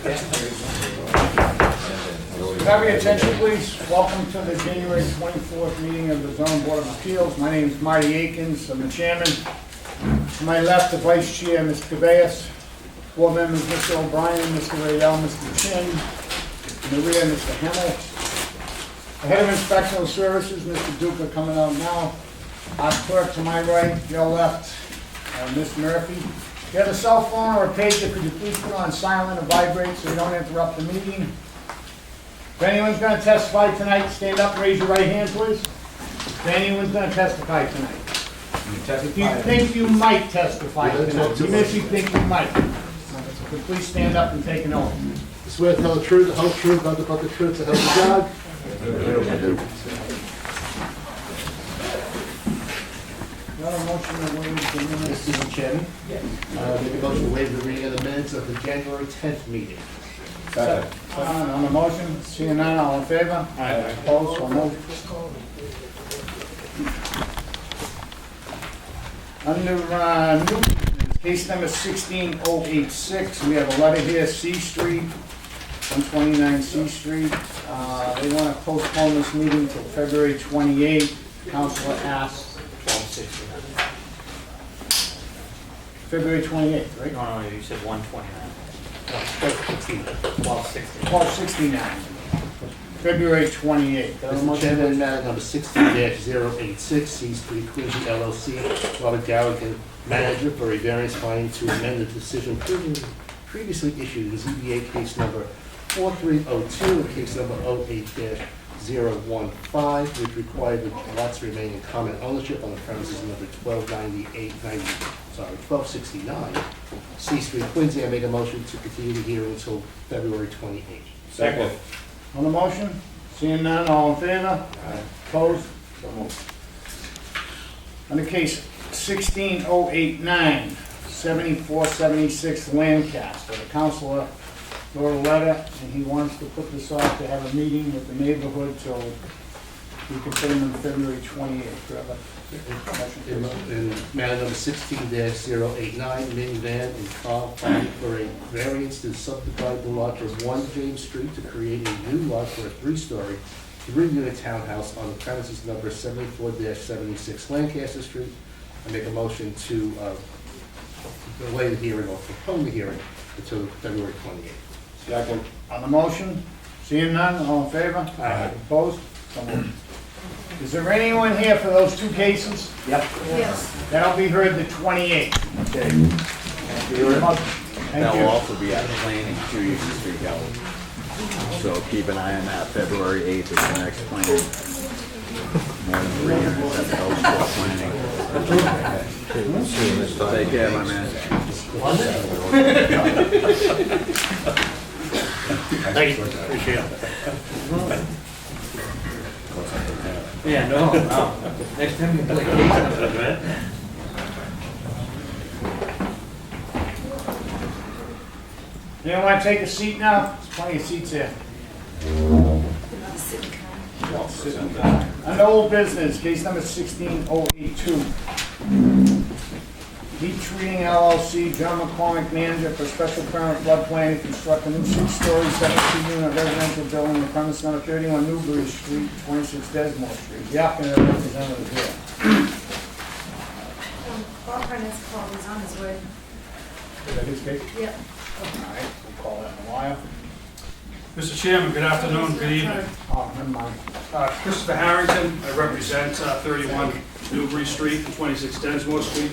Have your attention, please. Welcome to the January 24th meeting of the Zoning Board of Appeals. My name is Marty Akins. I'm the chairman. To my left, the vice chair, Mr. Cabeas. Board members, Mr. O'Brien, Mr. Rayel, Mr. Chin. In the rear, Mr. Hemmel. The head of inspectional services, Mr. Duca, coming out now. Our clerk to my right, your left, Ms. Murphy. If you have a cell phone or a pager, could you please put on silent or vibrate so you don't interrupt the meeting? If anyone's going to testify tonight, stand up, raise your right hand, please. If anyone's going to testify tonight. If you think you might testify tonight, even if you think you might, so please stand up and take an oath. I swear to tell the truth, the whole truth, nothing but the truth, so help me God. Got a motion to waive the minutes? Mr. Chairman, make a motion to waive the reading of the minutes of the January 10th meeting. Second. On the motion, seeing none, all in favor? Aye. Opposed, so moved. Under new business, case number 16086, we have a letter here, C Street, 129 C Street. They want to postpone this meeting till February 28th. Councilor asked. 1269. February 28th, right? No, you said 129. 1269. 1269. February 28th. Mr. Chairman, matter number 16-086, C Street Quincy LLC, Robert Galligan, manager for a variance finding to amend the decision previously issued in ZBA Case number 4302 and Case number 08-015, which required the lots to remain in common ownership on the premises number 1269 C Street Quincy. I make a motion to continue the hearing until February 28th. Second. On the motion, seeing none, all in favor? Aye. Opposed? So moved. Under case 16089, 7476 Lancaster, the councilor wrote a letter and he wants to put this off to have a meeting with the neighborhood till we can put him on February 28th. Do you have a motion, In please? matter number 16-089, minivan and car filing for a variance to subdivide the lot from 1 James Street to create a new lot for a 3-story, 3-unit townhouse on the premises number 74-76 Lancaster Street. I make a motion to delay the hearing or postpone the hearing until February 28th. Second. On the motion, seeing none, all in favor? Aye. Opposed? So moved. Is there anyone here for those two cases? Yep. Yes. That'll be heard the 28th. Okay. Thank you very much. Thank That will you. also be at planning, 2 Easy Street Gallery. So keep an eye on that. February 8th is the next planning. More than 300 eligible planning. Take care, my man. Thank you. Appreciate it. Yeah, no. Next time you play case numbers, right? You want to take a seat now? There's plenty of seats here. Under old business, case number 16082. Heat Treating LLC, John McCormack, manager for special permit floodplain to construct a new 6-story, 17-unit residential building on the premise number 31 Newbury Street, 26 DENSMORE Street. The applicant and representative here. Bob Prentice called, he's on his way. Is that his case? Yep. All right, we'll call that in a while. Mr. Chairman, good afternoon, good evening. Oh, never mind. Christopher Harrington, I represent 31 Newbury Street and 26 Densmore Street.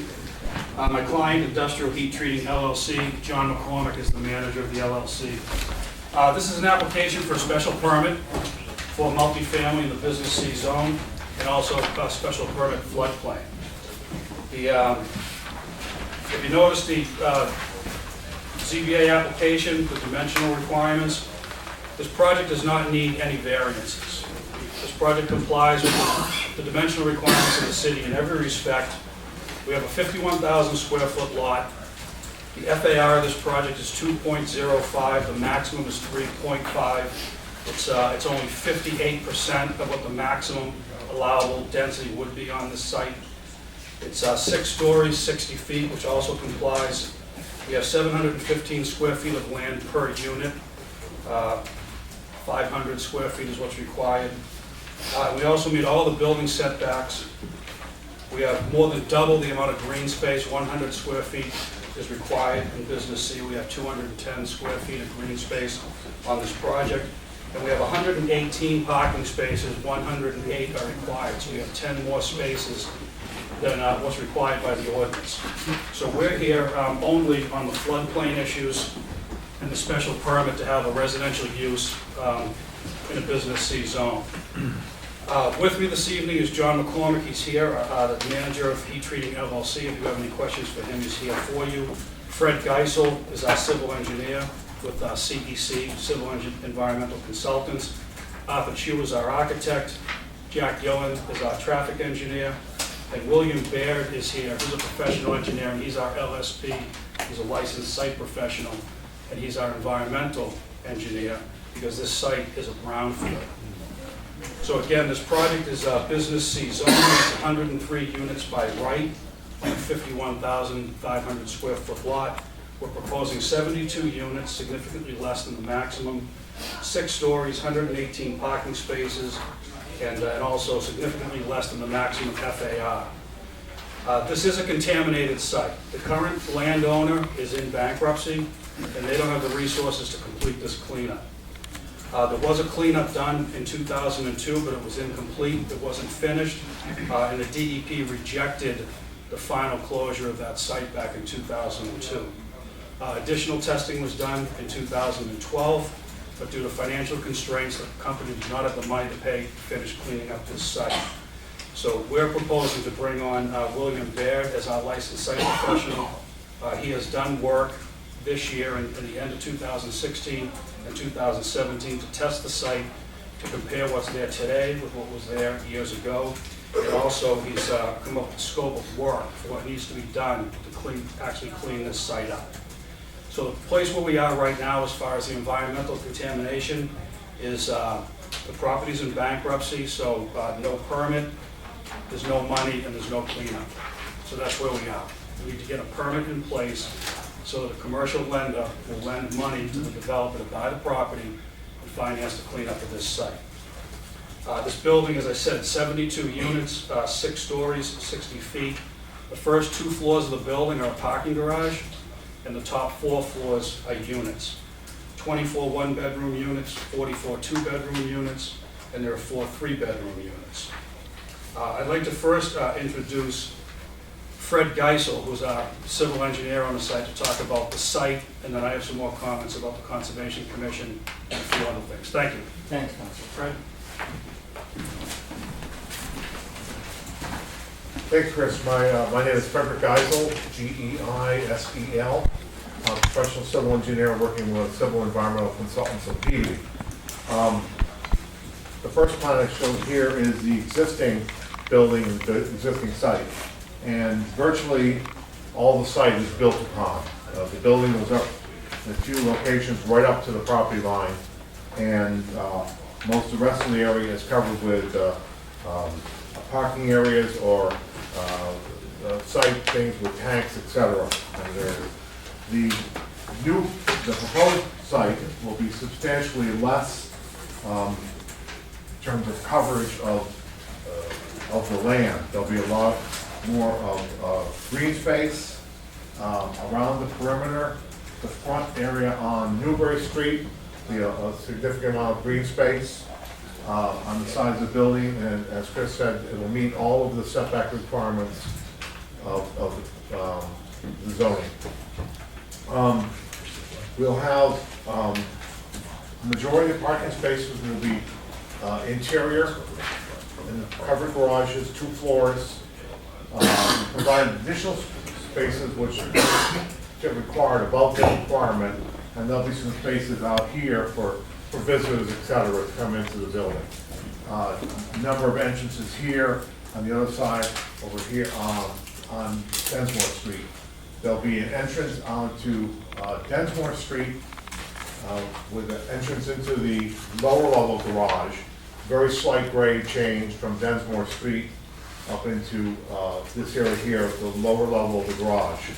My client, Industrial Heat Treating LLC, John McCormack is the manager of the LLC. This is an application for a special permit for multifamily in the Business C zone and also a special permit floodplain. If you notice the ZBA application, the dimensional requirements, this project does not need any variances. This project complies with the dimensional requirements of the city in every respect. We have a 51,000 square foot lot. The FAR of this project is 2.05. The maximum is 3.5. It's only 58% of what the maximum allowable density would be on this site. It's 6 stories, 60 feet, which also complies We have 715 square feet of land per unit. 500 square feet is what's required. We also meet all the building setbacks. We have more than double the amount of green space. 100 square feet is required in Business C. We have 210 square feet of green space on this project. And we have 118 parking spaces, 108 are required. So we have 10 more spaces than what's required by the ordinance. So we're here only on the floodplain issues and the special permit to have a residential use in a Business C zone. With me this evening is John McCormack. He's here, the manager of Heat Treating LLC. If you have any questions for him, he's here for you. Fred Geisel is our civil engineer with CEC, Civil Environmental Consultants. Arthur Chu is our architect. Jack Yoen is our traffic engineer. And William Baird is here. He's a professional engineer, and he's our LSP. He's a licensed site professional, and he's our environmental engineer because this site is a brownfield. So again, this project is Business C zone. It's 103 units by right on a 51,500 square foot lot. We're proposing 72 units, significantly less than the maximum, 6 stories, 118 parking spaces, and also significantly less than the maximum FAR. This is a contaminated site. The current landowner is in bankruptcy, and they don't have the resources to complete this cleanup. There was a cleanup done in 2002, but it was incomplete. It wasn't finished, and the DEP rejected the final closure of that site back in 2002. Additional testing was done in 2012, but due to financial constraints, the company did not have the money to pay to finish cleaning up this site. So we're proposing to bring on William Baird as our licensed site professional. He has done work this year in the end of 2016 and 2017 to test the site, to compare what's there today with what was there years ago. And also he's come up with a scope of work for what needs to be done to actually clean this site up. So the place where we are right now as far as the environmental contamination is the property's in bankruptcy, so no permit, there's no money, and there's no cleanup. So that's where we are. We need to get a permit in place so that a commercial lender will lend money to the developer to buy the property and finance the cleanup of this site. This building, as I said, 72 units, 6 stories, 60 feet. The first 2 floors of the building are a parking garage, and the top 4 floors are units. 24 one-bedroom units, 44 two-bedroom units, and there are 4 three-bedroom units. I'd like to first introduce Fred Geisel, who's our civil engineer on the site, to talk about the site, and then I have some more comments about the Conservation Commission and a few other things. Thank you. Thanks, Council. Fred? Thanks, Chris. My name is Frederick Geisel, Geisel. I'm a professional civil engineer working with civil environmental consultants in Peabody. The first plan I showed here is the existing building, the existing site. And virtually all the site is built upon. The building was up in a few locations right up to the property line. And most of the rest of the area is covered with parking areas or site things with tanks, etc. And the proposed site will be substantially less in terms of coverage of the land. There'll be a lot more of green space around the perimeter. The front area on Newbury Street, a significant amount of green space on the sides of the building, and as Chris said, it will meet all of the setback requirements of the zoning. We'll have the majority of parking spaces will be interior in the covered garages, 2 floors. Provide additional spaces which get required above the requirement, and there'll be some spaces out here for visitors, etc., to come into the building. Number of entrances here on the other side, over here on Densmore Street. There'll be an entrance onto Densmore Street with an entrance into the lower level garage. Very slight grade change from Densmore Street up into this area here, the lower level of the garage.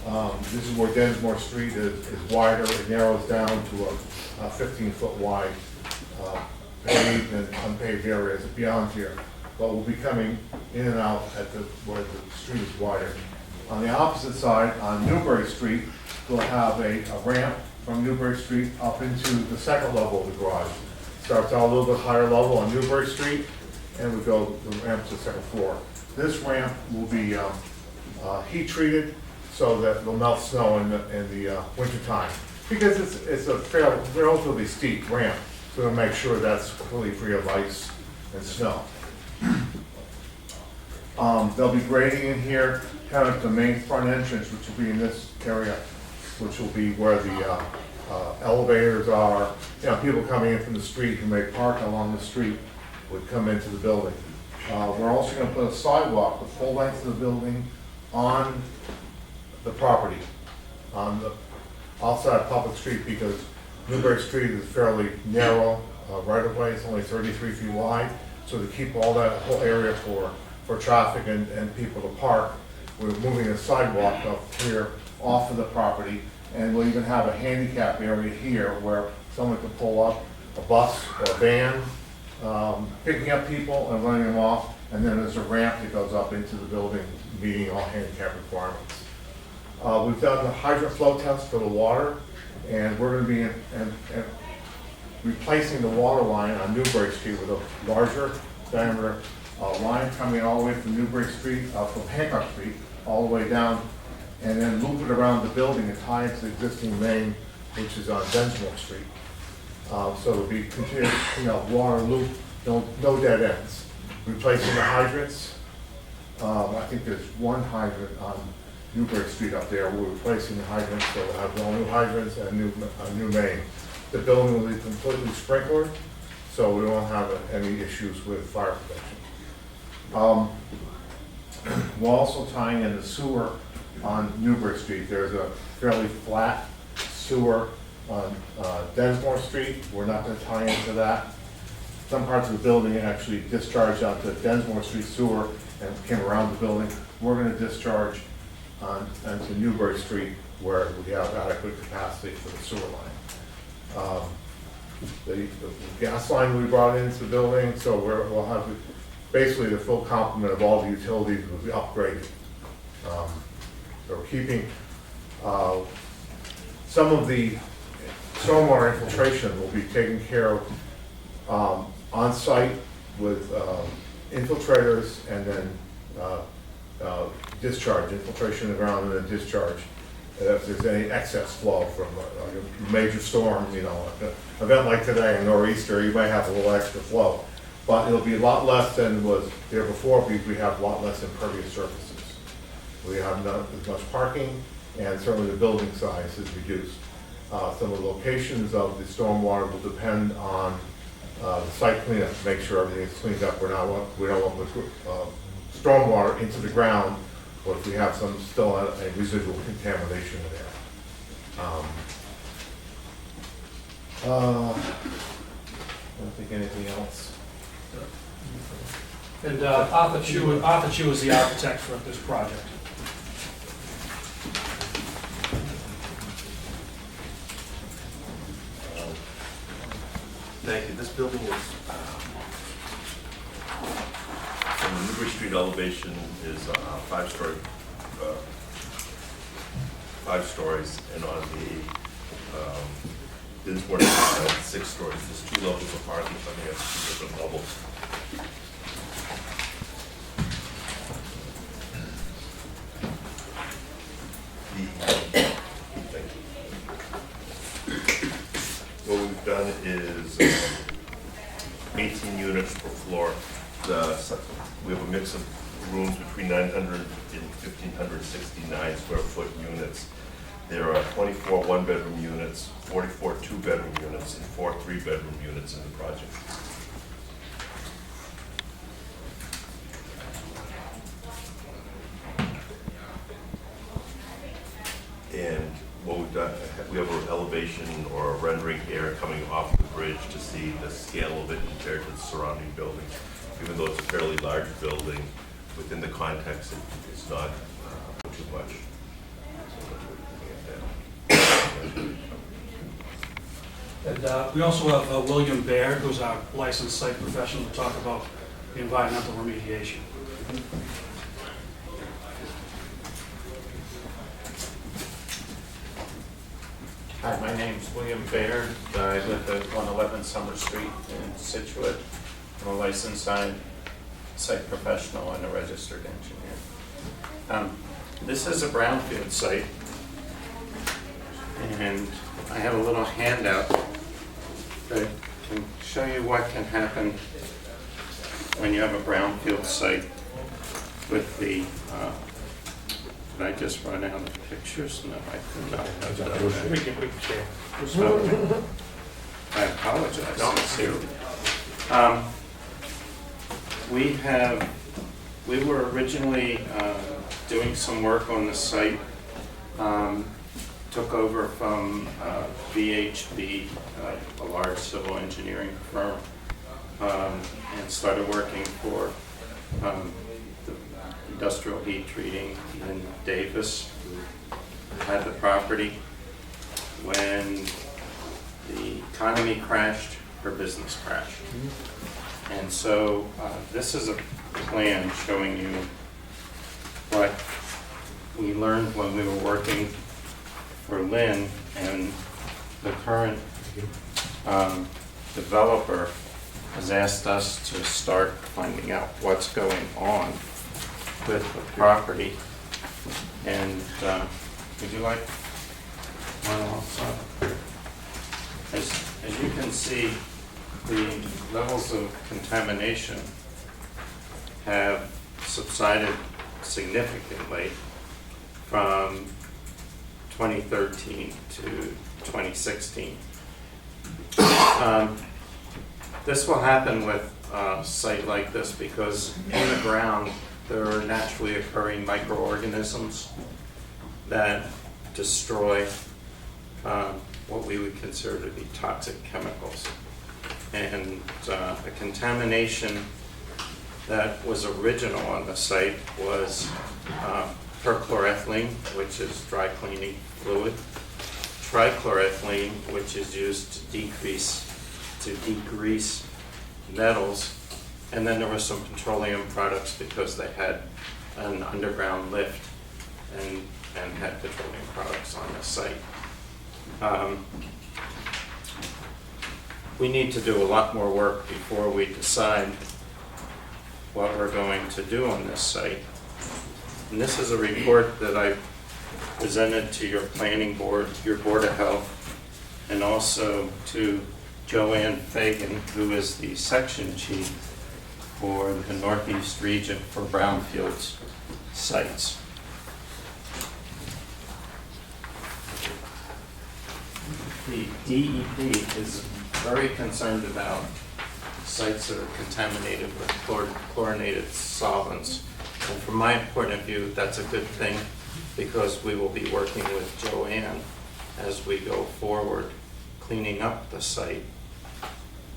This is where Densmore Street is wider, it narrows down to a 15-foot wide paved and unpaved areas beyond here. But we'll be coming in and out at where the street is wider. On the opposite side, on Newbury Street, we'll have a ramp from Newbury Street up into the second level of the garage. Starts out a little bit higher level on Newbury Street, and we go the ramp to the second floor. This ramp will be heat treated so that it'll melt snow in the winter time. Because it's a relatively steep ramp, so we'll make sure that's completely free of ice and snow. There'll be grading in here, kind of the main front entrance, which will be in this area, which will be where the elevators are. You know, people coming in from the street who may park along the street would come into the building. We're also going to put a sidewalk the full length of the building on the property, on the outside public street, because Newbury Street is fairly narrow right of way. It's only 33 feet wide. So to keep all that whole area for traffic and people to park, we're moving a sidewalk up here off of the property, and we'll even have a handicap area here where someone can pull up a bus or a van, picking up people and running them off, and then there's a ramp that goes up into the building, meeting all handicap requirements. We've done the hydrant flow test for the water, and we're going to be replacing the water line on Newbury Street with a larger diameter line coming all the way from Newbury Street, from Hancock Street, all the way down, and then loop it around the building and tie it to the existing main, which is on Densmore Street. So it'll be continuous, water loop, no dead ends. Replacing the hydrants. I think there's one hydrant on Newbury Street up there. We're replacing the hydrants, so we'll have all new hydrants and a new main. The building will be completely sprinkled, so we won't have any issues with fire protection. We're also tying in the sewer on Newbury Street. There's a fairly flat sewer on Densmore Street. We're not going to tie into that. Some parts of the building actually discharge onto Densmore Street sewer and came around the building. We're going to discharge onto Newbury Street where we have adequate capacity for the sewer line. The gas line we brought into the building, so we'll have basically the full complement of all the utilities will be upgraded. So we're keeping some of the stormwater infiltration will be taken care of on site with infiltrators, and then discharge, infiltration in the ground, and then discharge. If there's any excess flow from a major storm, an event like today, a nor'easter, you might have a little extra flow. But it'll be a lot less than was there before, because we have a lot less impervious surfaces. We have not as much parking, and certainly the building size is reduced. Some of the locations of the stormwater will depend on the site cleanup to make sure everything is cleaned up. We don't want stormwater into the ground, or if we have still a residual contamination in there. I don't think anything else. And Arthur Chu is the architect for this project. Thank you. This building is, from the Newbury Street elevation, is 5 stories, and on the Dinsmore side, 6 stories. There's 2 levels of parking, so I think that's 2 different levels. What we've done is 18 units per floor. We have a mix of rooms between 900 and 1,569 square foot units. There are 24 one-bedroom units, 44 two-bedroom units, and 4 three-bedroom units in the project. And what we've done, we have an elevation or a rendering here coming off the bridge to see the scale of it compared to the surrounding buildings. Even though it's a fairly large building, within the context, it's not too much. So And we also have William Baird, who's our licensed site professional, to talk about the environmental remediation. Hi, my name's William Baird. I live at 111 Summer Street in Situate. I'm a licensed site professional and a registered engineer. This is a brownfield site, and I have a little handout that can show you what can happen when you have a brownfield site with the, did I just run out of pictures? No, I could not have done that. We can share. Okay. I apologize. Sincerely. We were originally doing some work on the site, took over from VHB, a large civil engineering firm, and started working for the industrial heat treating in Davis, who had the property. When the economy crashed, her business crashed. And so this is a plan showing you what we learned when we were working for Lynn, and the current developer has asked us to start finding out what's going on with the property. And would you like one also? As you can see, the levels of contamination have subsided significantly from 2013 to 2016. This will happen with a site like this because in the ground there are naturally occurring microorganisms that destroy what we would consider to be toxic chemicals. And the contamination that was original on the site was perchloroethylene, which is dry cleaning fluid, trichloroethylene, which is used to degrease metals, and then there were some petroleum products because they had an underground lift and had petroleum products on the site. We need to do a lot more work before we decide what we're going to do on this site. And this is a report that I presented to your planning board, your Board of Health, and also to Joanne Fagan, who is the section chief for the Northeast region for brownfields sites. The DEP is very concerned about sites that are contaminated with chlorinated solvents. And from my point of view, that's a good thing because we will be working with Joanne as we go forward, cleaning up the site.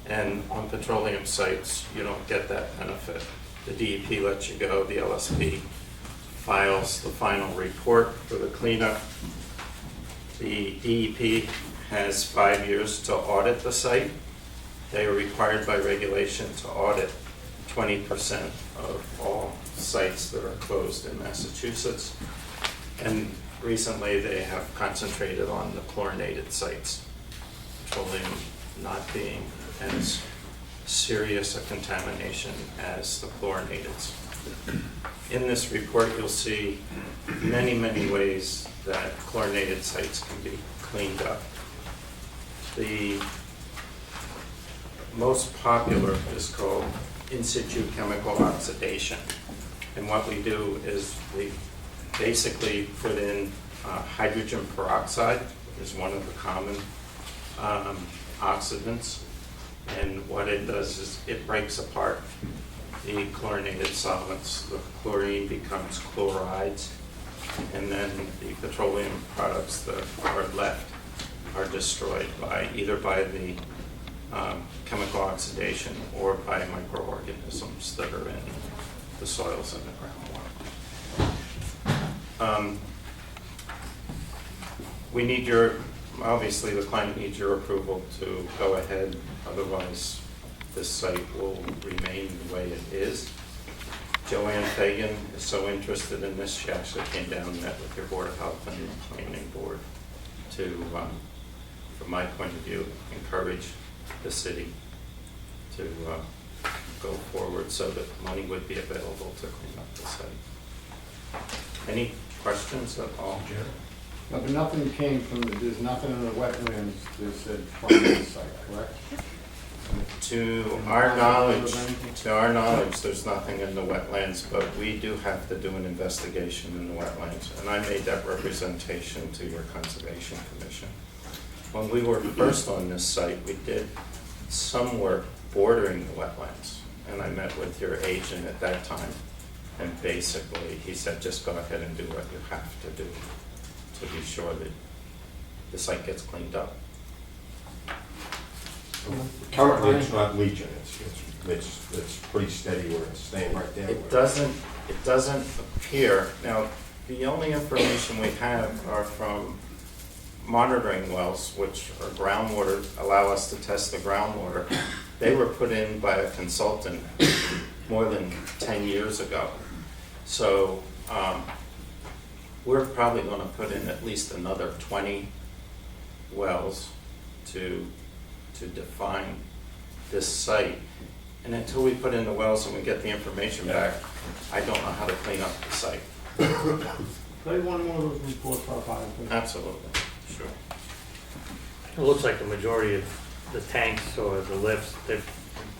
And on petroleum sites, you don't get that benefit. The DEP lets you go, the LSP files the final report for the cleanup. The DEP has 5 years to audit the site. They are required by regulation to audit 20% of all sites that are closed in Massachusetts. And recently they have concentrated on the chlorinated sites, petroleum not being as serious a contamination as the chlorinateds. In this report, you'll see many, many ways that chlorinated sites can be cleaned up. The most popular is called in situ chemical oxidation. And what we do is we basically put in hydrogen peroxide is one of the common oxidants. And what it does is it breaks apart the chlorinated solvents. The chlorine becomes chlorides, and then the petroleum products that are left are destroyed by either by the chemical oxidation or by microorganisms that are in the soils and the groundwater. We need your obviously the client needs your approval to go ahead, otherwise this site will remain the way it is. Joanne Fagan is so interested in this, she actually came down and met with your Board of Health and the Planning Board to, from my point of view, encourage the city to go forward so that money would be available to clean up the site. Any questions at all? No, but nothing came from, there's nothing in the wetlands that said from this site, correct? To our knowledge, there's nothing in the wetlands, but we do have to do an investigation in the wetlands. And I made that representation to your Conservation Commission. When we were first on this site, we did some work bordering the wetlands. And I met with your agent at that time. And basically, he said, just go ahead and do what you have to do to be sure that the site gets cleaned up. Currently, it's not leaching, it's pretty steady where it's staying right there. It doesn't appear, now, the only information we have are from monitoring wells, which are groundwater, allow us to test the groundwater. They were put in by a consultant more than 10 years ago. So we're probably going to put in at least another 20 wells to define this site. And until we put in the wells and we get the information back, I don't know how to clean up the site. Play one more of those reports for our file, please. Absolutely, sure. It looks like the majority of the tanks or the lifts,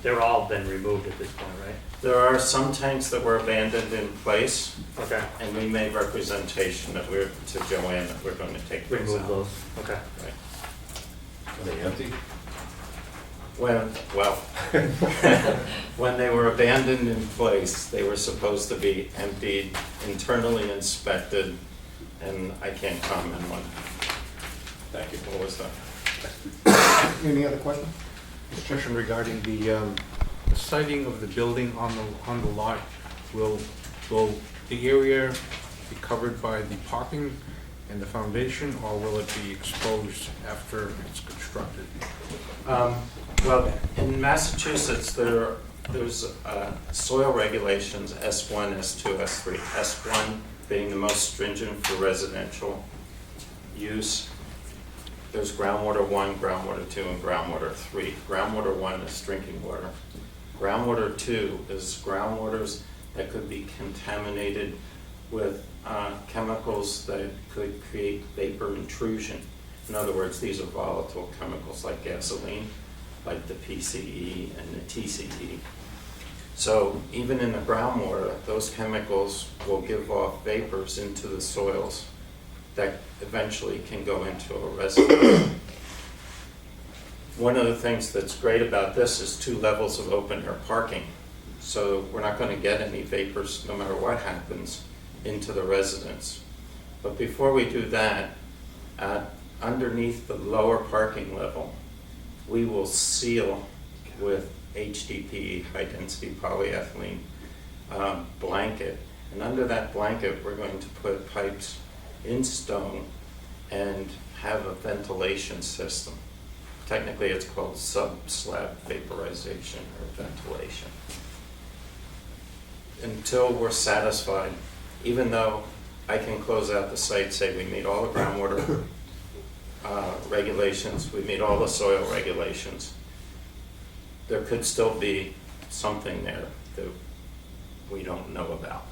they're all been removed at this point, right? There are some tanks that were abandoned in place, Okay. and we made representation that we're, to Joanne, that we're going to take those Remove out. those, okay. Right. Are they empty? Well, when they were abandoned in place, they were supposed to be emptied, internally inspected, and I can't comment on Thank you. what was done. Any other questions? Mr. Chairman, regarding the siting of the building on the lot, will the area be covered by the parking and the foundation, or will it be exposed after it's constructed? Well, in Massachusetts, there's soil regulations, S1, S2, S3. S1 being the most stringent for residential use. There's groundwater 1, groundwater 2, and groundwater 3. Groundwater 1 is drinking water. Groundwater 2 is groundwaters that could be contaminated with chemicals that could create vapor intrusion. In other words, these are volatile chemicals like gasoline, like the PCE and the TCE. So even in the groundwater, those chemicals will give off vapors into the soils that eventually can go into a reservoir. One of the things that's great about this is 2 levels of open air parking. So we're not going to get any vapors, no matter what happens, into the residence. But before we do that, underneath the lower parking level, we will seal with HDPE, high density polyethylene blanket. And under that blanket, we're going to put pipes in stone and have a ventilation system. Technically, it's called sub-slab vaporization or ventilation. Until we're satisfied, even though I can close out the site, say we meet all the groundwater regulations, we meet all the soil regulations, there could still be something there that we don't know about.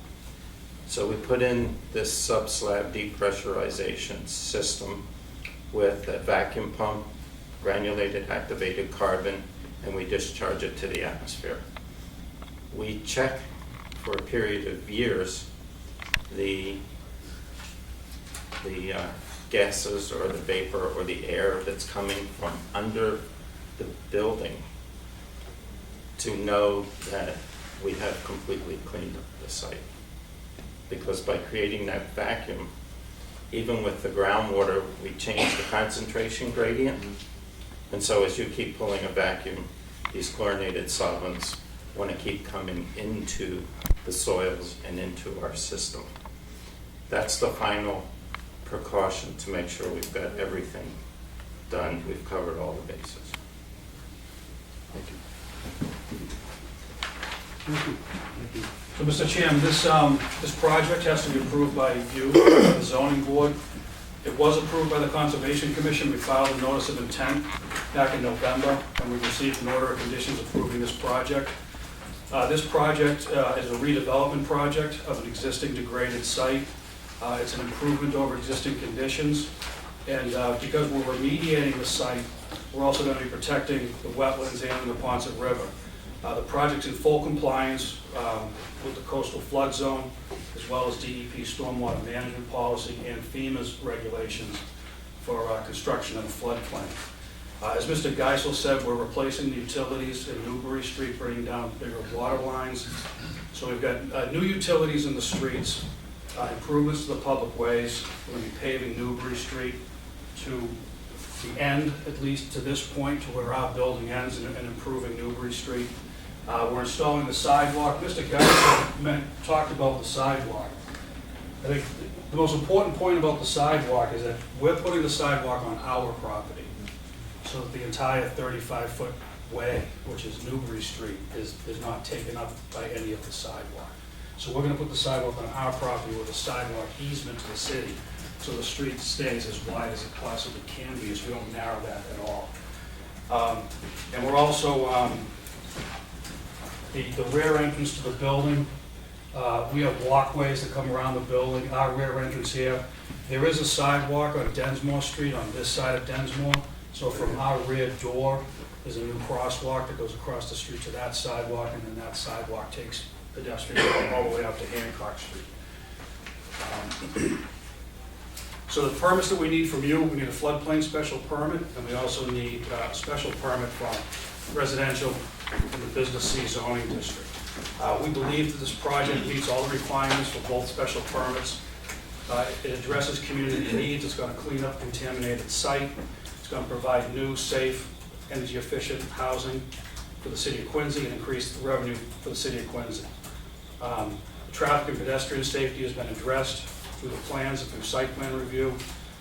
So we put in this sub-slab depressurization system with a vacuum pump, granulated activated carbon, and we discharge it to the atmosphere. We check for a period of years the gases or the vapor or the air that's coming from under the building to know that we have completely cleaned up the site. Because by creating that vacuum, even with the groundwater, we change the concentration gradient. And so as you keep pulling a vacuum, these chlorinated solvents want to keep coming into the soils and into our system. That's the final precaution to make sure we've got everything done. We've covered all the bases. So, Mr. Chairman, this project has to be approved by you, the zoning board. It was approved by the Conservation Commission. We filed a notice of intent back in November, and we received an order of conditions approving this project. This project is a redevelopment project of an existing degraded site. It's an improvement over existing conditions, and because we're remediating the site, we're also going to be protecting the wetlands and the Ponset River. The project's in full compliance with the coastal flood zone, as well as DEP stormwater management policy and FEMA's regulations for construction of the floodplain. As Mr. Geisel said, we're replacing the utilities in Newbury Street, bringing down bigger water lines. So we've got new utilities in the streets, improvements to the public ways. We're going to be paving Newbury Street to the end, at least to this point, to where our building ends, and improving Newbury Street. We're installing the sidewalk. Mr. Geisel talked about the sidewalk. I think the most important point about the sidewalk is that we're putting the sidewalk on our property, so that the entire 35-foot way, which is Newbury Street, is not taken up by any of the sidewalk. So we're going to put the sidewalk on our property with a sidewalk easement to the city, so the street stays as wide as it possibly can be, so we don't narrow that at all. And we're also, the rear entrance to the building, we have walkways that come around the building. Our rear entrance here, there is a sidewalk on Densmore Street on this side of Densmore. So from our rear door, there's a new crosswalk that goes across the street to that sidewalk, and then that sidewalk takes pedestrians all the way up to Hancock Street. So the permits that we need from you, we need a floodplain special permit, and we also need a special permit for residential in the Business C zoning district. We believe that this project meets all the requirements for both special permits. It addresses community needs. It's going to clean up contaminated site. It's going to provide new, safe, energy-efficient housing for the city of Quincy and increase the revenue for the city of Quincy. Traffic and pedestrian safety has been addressed through the plans and through site plan review.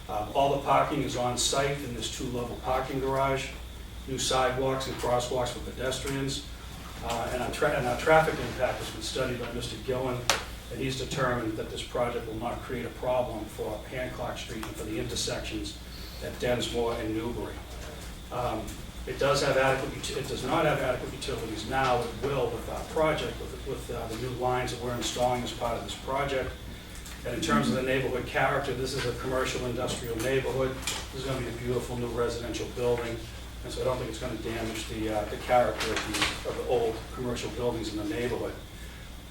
All the parking is on site in this 2-level parking garage. New sidewalks and crosswalks for pedestrians. And our traffic impact has been studied by Mr. Gillen, and he's determined that this project will not create a problem for Hancock Street and for the intersections at Densmore and Newbury. It does not have adequate utilities now. It will with our project, with the new lines that we're installing as part of this project. And in terms of the neighborhood character, this is a commercial industrial neighborhood. This is going to be a beautiful new residential building. And so I don't think it's going to damage the character of the old commercial buildings in the neighborhood.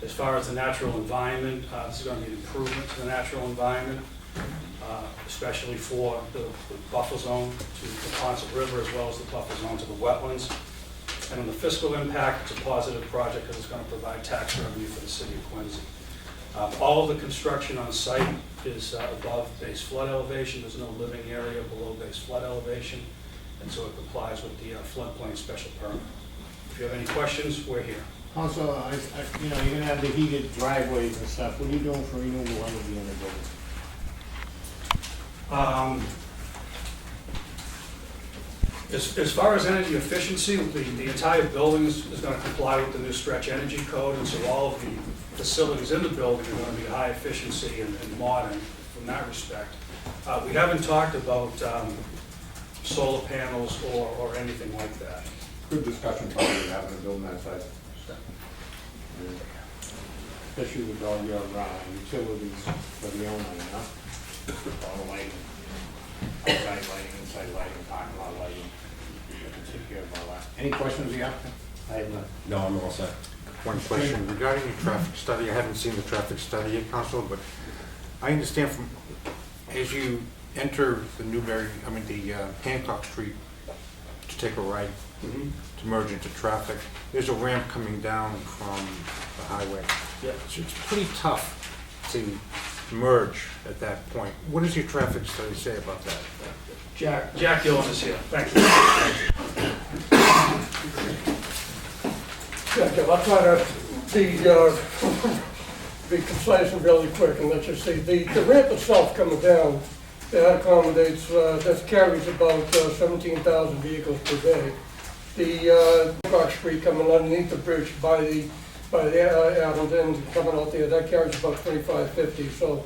As far as the natural environment, this is going to be an improvement to the natural environment, especially for the buffer zone to the Ponset River, as well as the buffer zone to the wetlands. And on the fiscal impact, it's a positive project because it's going to provide tax revenue for the city of Quincy. All of the construction on site is above base flood elevation. There's no living area below base flood elevation. And so it complies with the floodplain special permit. If you have any questions, we're here. Also, you're going to have the heated driveways and stuff. What are you doing for renewable energy in the building? As far as energy efficiency, the entire building is going to comply with the new stretch energy code, and so all of the facilities in the building are going to be high efficiency and modern from that respect. We haven't talked about solar panels or anything like that. Good discussion probably having a building that size. Especially with all your utilities for the owner, you know? All the lighting, outside lighting, inside lighting, parking lot lighting. Take care of all that. Any questions you have? I have none. No, I'm all set. One question regarding the traffic study. I haven't seen the traffic study yet, Council, but I understand from, as you enter the Hancock Street to take a right, to merge into traffic, there's a ramp coming down from the highway. Yeah. So it's pretty tough to merge at that point. What does your traffic study say about that? Jack Gillen is here. Thank you. Yeah, I'll try to be concise and really quick and let you see. The ramp itself coming down That accommodates, that carries about 17,000 vehicles per day. The Hancock Street coming underneath the bridge by the Adams End coming out there, that carries about 2,550. So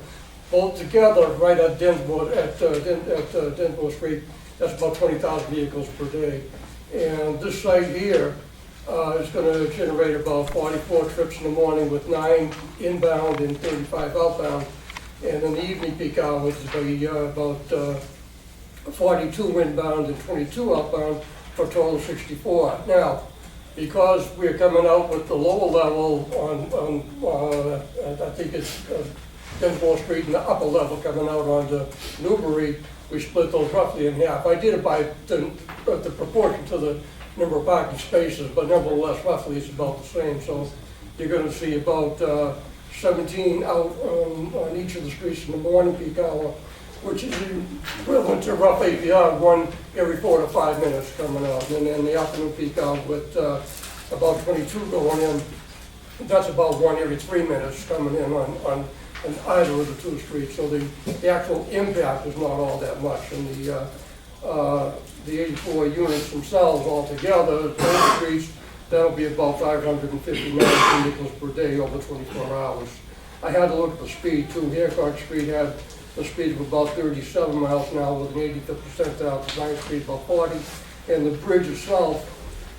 both together, right at Densmore, Densmore Street, that's about 20,000 vehicles per day. And this site here is going to generate about 44 trips in the morning with 9 inbound and 35 outbound. And in the evening peak hours, it's going to be about 42 inbound and 22 outbound for a total of 64. Now, because we're coming out with the lower level on I think it's Densmore Street and the upper level coming out onto Newbury, we split those roughly in half. I did it by the proportion to the number of parking spaces, but nevertheless, roughly it's about the same. So you're going to see about 17 out on each of the streets in the morning peak hour, which is equivalent to roughly one every 4 to 5 minutes coming out. And then the afternoon peak hour with about 22 going in, that's about 1 every 3 minutes coming in on either of the 2 streets. So the actual impact is not all that much. And the 84 units themselves altogether, those streets, that'll be about 559 vehicles per day over 24 hours. I had to look at the speed too. Hancock Street had a speed of about 37 miles an hour with an 85th percentile, design speed about 40. And the bridge itself,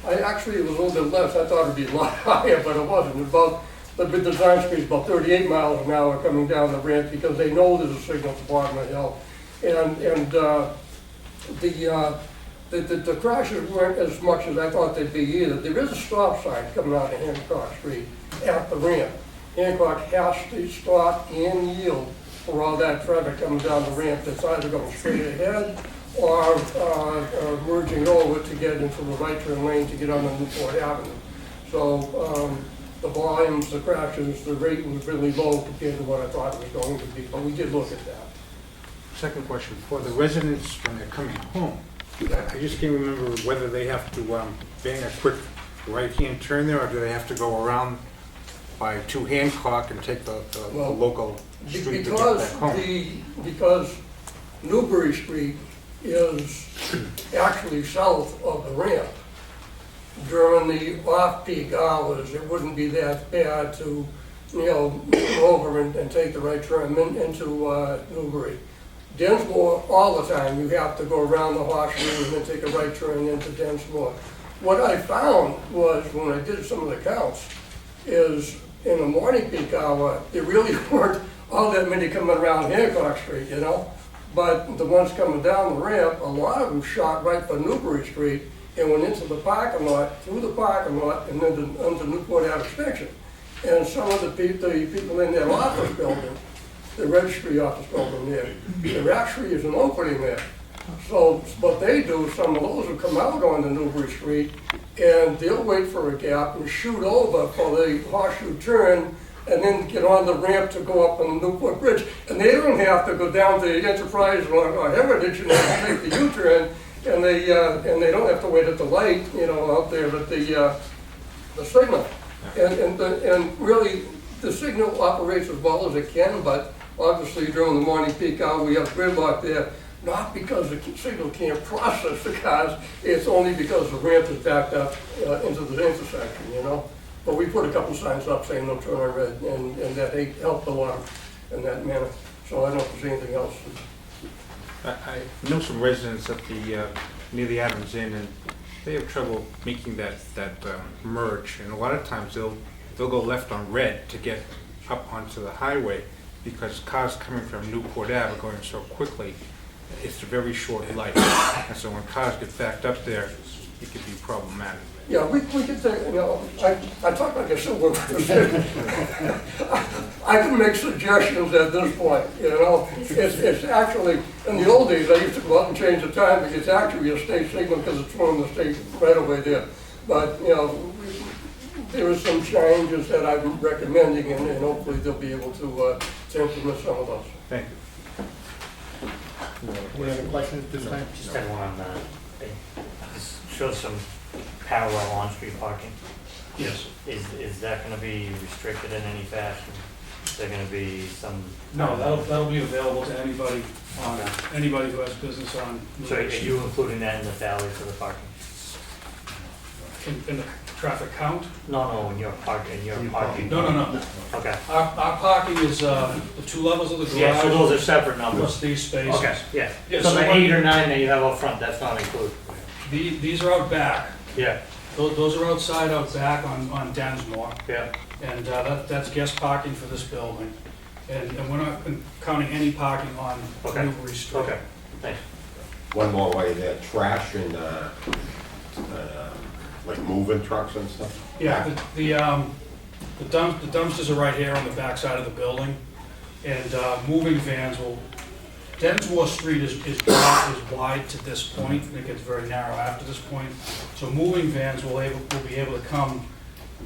it was a little bit less. I thought it'd be a lot higher, but it wasn't. About the design speed is about 38 miles an hour coming down the ramp because they know there's a signal at the bottom of the hill. And the crashes weren't as much as I thought they'd be either. There is a stop sign coming out of Hancock Street at the ramp. Hancock has to stop and yield for all that traffic coming down the ramp that's either going straight ahead or merging over to get into the right turn lane to get on the Newport Avenue. So the volumes, the crashes, the rate was really low compared to what I thought it was going to be, but we did look at that. Second question, for the residents when they're coming home, I just can't remember whether they have to bang a quick right-hand turn there, or do they have to go around by 2 Hancock and take the local street to get back home? Because Newbury Street is actually south of the ramp. During the off-peak hours, it wouldn't be that bad to, go over and take the right turn into Newbury. Densmore, all the time, you have to go around the horseshoe and then take a right turn into Densmore. What I found was, when I did some of the counts, is in the morning peak hour, there really weren't all that many coming around Hancock Street, But the ones coming down the ramp, a lot of them shot right for Newbury Street and went into the parking lot, through the parking lot, and then onto Newport Ave extension. And some of the people in that office building, the registry office building there actually is an opening there. So what they do, some of those will come out onto Newbury Street and they'll wait for a gap and shoot over for the horseshoe turn and then get on the ramp to go up on the Newport Bridge. And they don't have to go down to Enterprise or Heritage and have to take the U-turn, and they don't have to wait at the light, out there at the signal. And really, the signal operates as well as it can, but obviously during the morning peak hour, we have gridlock there, not because the signal can't process the cars, it's only because the ramp is backed up into the intersection, But we put a couple signs up saying no turn on red, and that helped a lot in that manner. So I don't know if there's anything else. I know some residents at the near the Adams Inn, and they have trouble making that merge. And a lot of times they'll go left on red to get up onto the highway because cars coming from Newport Ave are going so quickly. It's a very short light, and so when cars get backed up there, it could be problematic. Yeah, we could say, I talk like a silver person. I can make suggestions at this point, It's actually, in the old days, I used to go out and change the time because it's actually a state signal because it's from the state right away there. But, there are some changes that I'm recommending and hopefully they'll be able to implement some of those. Thank you. Any other questions at this time? Just had one on this shows some parallel on-street parking. Yes. Is that going to be restricted in any fashion? there gonna be some? No, that'll be available to anybody, Okay. anybody who has business on So are Newbury Street. you including that in the tally for the parking? In the traffic count? No, in your parking. No. Okay. Our parking is, the 2 levels of the garage. Yeah, so those are separate numbers. Plus these spaces. Okay, yeah. Yeah, So so the what- 8 or 9 that you have up front, that's not included? These are out back. Yeah, Those are outside out back on Densmore. yeah. And that's guest parking for this building. And we're not counting any parking on Okay. Newbury Street. Okay, thanks. One more way there, trash and, like moving trucks and stuff? Yeah, the dumpsters are right here on the back side of the building. And moving vans will, Densmore Street is wide to this point, and it gets very narrow after this point. So moving vans will be able to come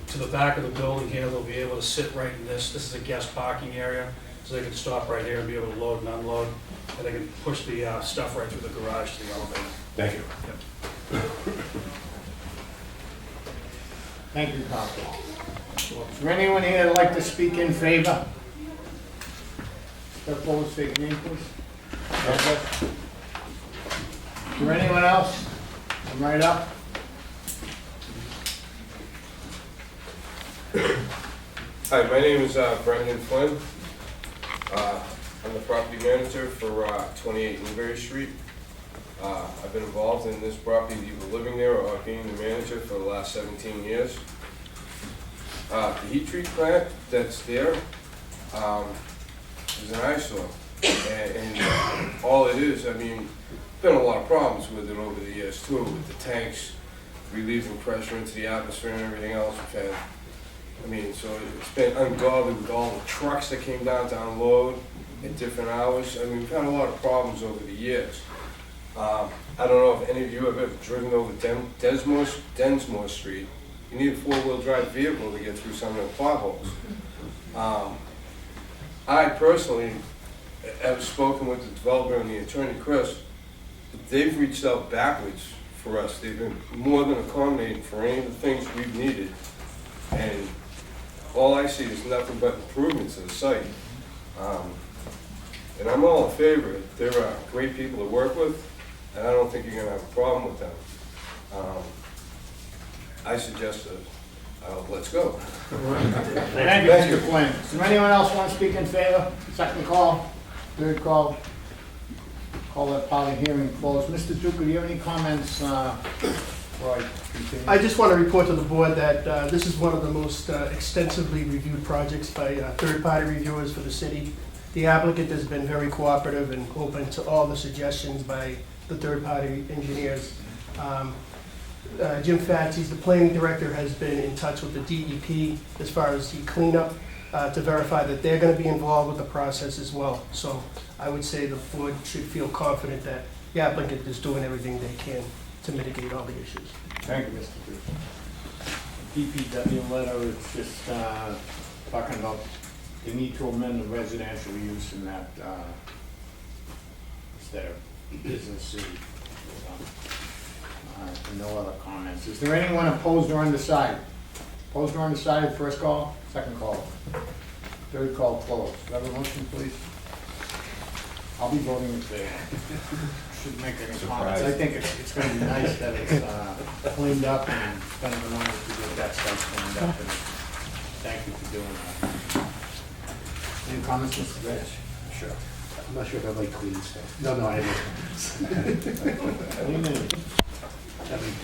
to the back of the building here, they'll be able to sit right in this is a guest parking area, so they can stop right here and be able to load and unload, and they can push the stuff right through the garage to the elevator. Thank you. Thank you, Council. Is there anyone here that'd like to speak in favor? Step forward, state your name, please. Is there anyone else? Come right up. Hi, my name is Brendan Flynn. I'm the property manager for 28 Newbury Street. I've been involved in this property, either living there or being the manager for the last 17 years. The heat treat plant that's there is an eyesore. And all it is, I mean, been a lot of problems with it over the years too, with the tanks relieving pressure into the atmosphere and everything else. We've had, I mean, so it's been ungodly with all the trucks that came down to unload at different hours. I mean, we've had a lot of problems over the years. I don't know if any of you have ever driven over Densmore Street. You need a 4-wheel drive vehicle to get through some of the potholes. I personally have spoken with the developer and the attorney, Chris. They've reached out backwards for us. They've been more than accommodating for any of the things we've needed. And all I see is nothing but improvements to the site. And I'm all in favor of it. They're great people to work with, and I don't think you're gonna have a problem with them. I suggest let's go. Thank you, Mr. Flynn. Is there anyone else want to speak in favor? Second call, third call. Call that public hearing closed. Mr. Duca, do you have any comments before I continue? I just want to report to the board that this is one of the most extensively reviewed projects by third-party reviewers for the city. The applicant has been very cooperative and open to all the suggestions by the third-party engineers. Jim Fatz, he's the planning director, has been in touch with the DEP as far as the cleanup to verify that they're going to be involved with the process as well. So I would say the board should feel confident that the applicant is doing everything they can to mitigate all the issues. Thank you, Mr. Duca. DPW letter, it's just talking about the need to amend the residential use in that instead of business city. All right, and no other comments. Is there anyone opposed or undecided? Opposed or undecided, first call, second call, third call closed. Do I have a motion, please? I'll be voting in favor. Should make any comments. I think it's going to be nice that it's cleaned up and spending the money to get that stuff cleaned up. And thank you for doing that. Any comments, Mr. Rich? Sure. I'm not sure if I like clean stuff. No, I like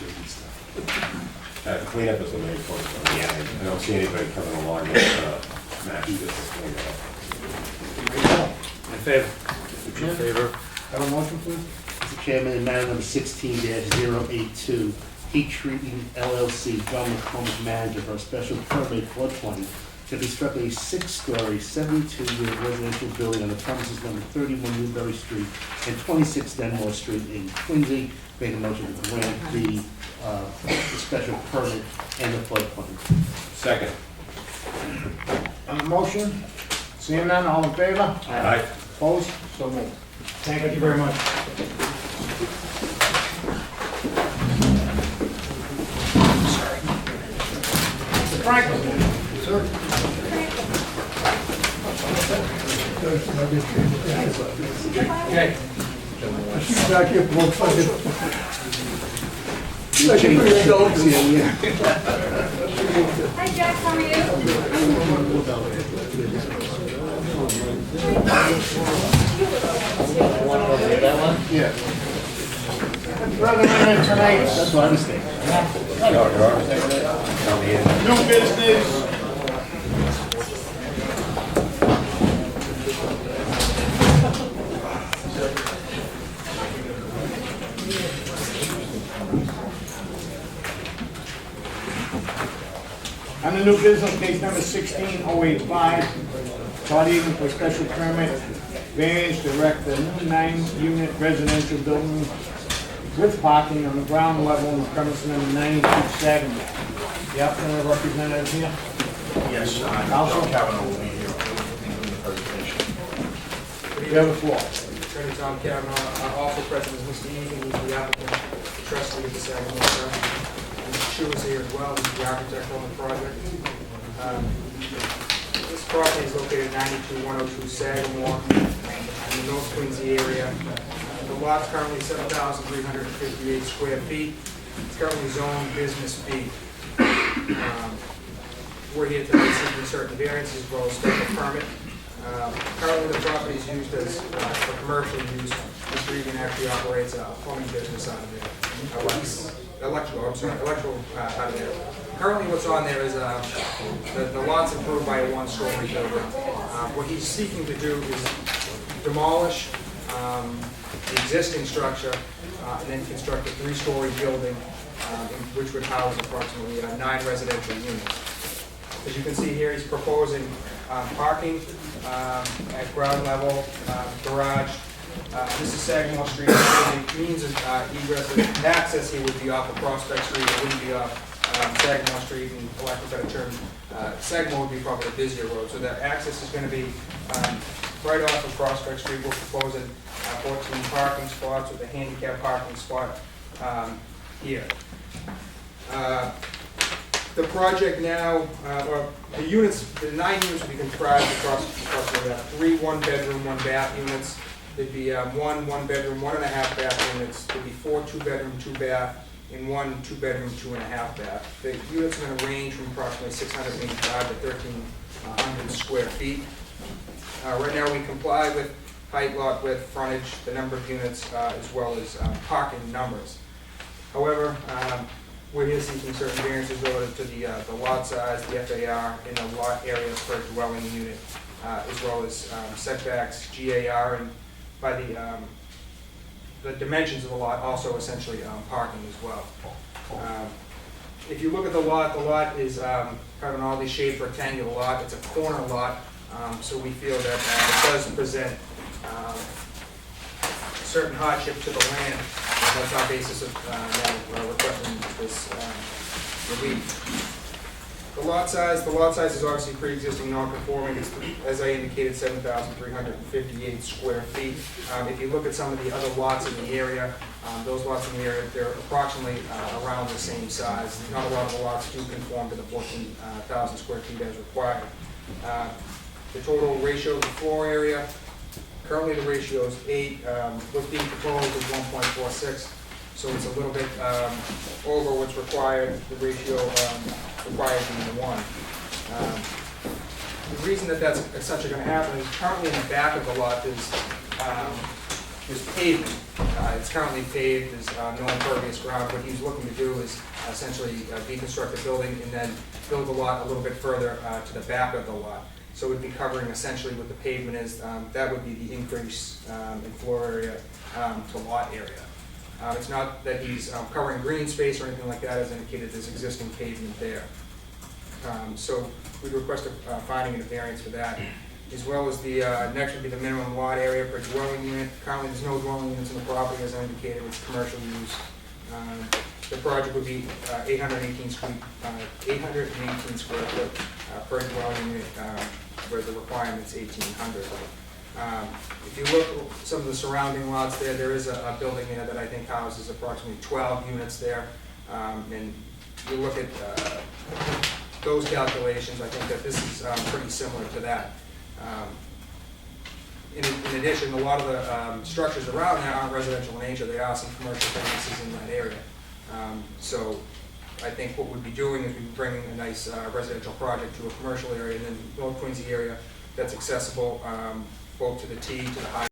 dirty stuff. Cleanup is the main point. Yeah. I don't see anybody coming along with matching this cleanup. In favor? In favor? Have a motion, please? Mr. Chairman, in matter number 16-082, Heat Treating LLC, John McCormack, manager for a special permit floodplain to construct a 6-story, 72-unit residential building on the premises number 31 Newbury Street and 26 Denmore Street in Quincy. Make a motion to grant the special permit and the floodplain. Second. On the motion, seeing none, all in favor? Aye. Opposed? So moved. Thank you very much. Mr. Franklin, sir. She's back here for one second. Second for your dogs. Hi Jack, how are you? Yeah. Brother, tonight, That's what I was thinking. new business. On the new business, case number 16085, TODD EGAN for special permit, variance to erect a new 9-unit residential building with parking on the ground level in premise number 92 Sagamore. The applicant representative here? Yes, Counsel? John Kavanaugh will be here in the presentation. You have the floor. Attorney Tom Kavanaugh, also present is Mr. Egan, who's the applicant, the trustee of the Sagamore Street. Mr. Chu is here as well, he's the architect on the project. This property is located at 92102 Sagamore, in the North Quincy area. The lot's currently 7,358 square feet. It's currently zoned business B. We're here tonight seeking certain variances as well as special permit. Currently, the property is used as for commercial use. Mr. Egan actually operates a plumbing business out of there. Electrical out of there. Currently, what's on there is the lot's improved by a 1-story building. What he's seeking to do is demolish the existing structure and then construct a 3-story building which would house approximately 9 residential units. As you can see here, he's proposing parking at ground level, garage. This is Sagamore Street. The means of egress and access here would be off of Prospect Street. It wouldn't be off Sagamore Street, and for lack of a better term, Sagamore would be probably a busier road. So the access is going to be right off of Prospect Street. We're proposing 14 parking spots with a handicap parking spot here. The project now, or the units, the 9 units would be comprised across approximately 3 1-bedroom, 1-bath units. There'd be 1 1-bedroom, 1.5-bath units. There'd be 4 2-bedroom, 2-bath, and 1 2-bedroom, 2.5-bath. The units are going to range from approximately 685 to 1,300 square feet. Right now, we comply with height, lot width, frontage, the number of units, as well as parking numbers. However, we're here seeking certain variances relative to the lot size, the FAR, and the lot areas per dwelling unit, as well as setbacks, GAR, and by the dimensions of the lot, also essentially parking as well. If you look at the lot is kind of an oddly shaped rectangular lot. It's a corner lot, so we feel that it does present certain hardship to the land. That's our basis of now requesting this relief. The lot size is obviously pre-existing non-conforming. It's, as I indicated, 7,358 square feet. If you look at some of the other lots in the area, those lots in the area, they're approximately around the same size. Not a lot of the lots do conform to the 14,000 square feet as required. The total ratio of the floor area, currently the ratio is 8. What's being proposed is 1.46. So it's a little bit over what's required. The ratio requires being 1. The reason that that's essentially going to happen is currently in the back of the lot is pavement. It's currently paved, there's no impervious ground. What he's looking to do is essentially deconstruct the building and then build the lot a little bit further to the back of the lot. So it would be covering essentially what the pavement is. That would be the increase in floor area to lot area. It's not that he's covering green space or anything like that. As indicated, there's existing pavement there. So we'd request a finding and a variance for that. As well as the next would be the minimum lot area per dwelling unit. Currently, there's no dwelling units in the property, as indicated. It's commercial use. The project would be 818 square foot per dwelling unit, where the requirement's 1,800. If you look at some of the surrounding lots there is a building there that I think houses approximately 12 units there. And you look at those calculations, I think that this is pretty similar to that. in addition, a lot of the structures around there aren't residential in nature. There are some commercial businesses in that area. So I think what we'd be doing is we'd be bringing a nice residential project to a commercial area, and then North Quincy area that's accessible both to the T, to the high.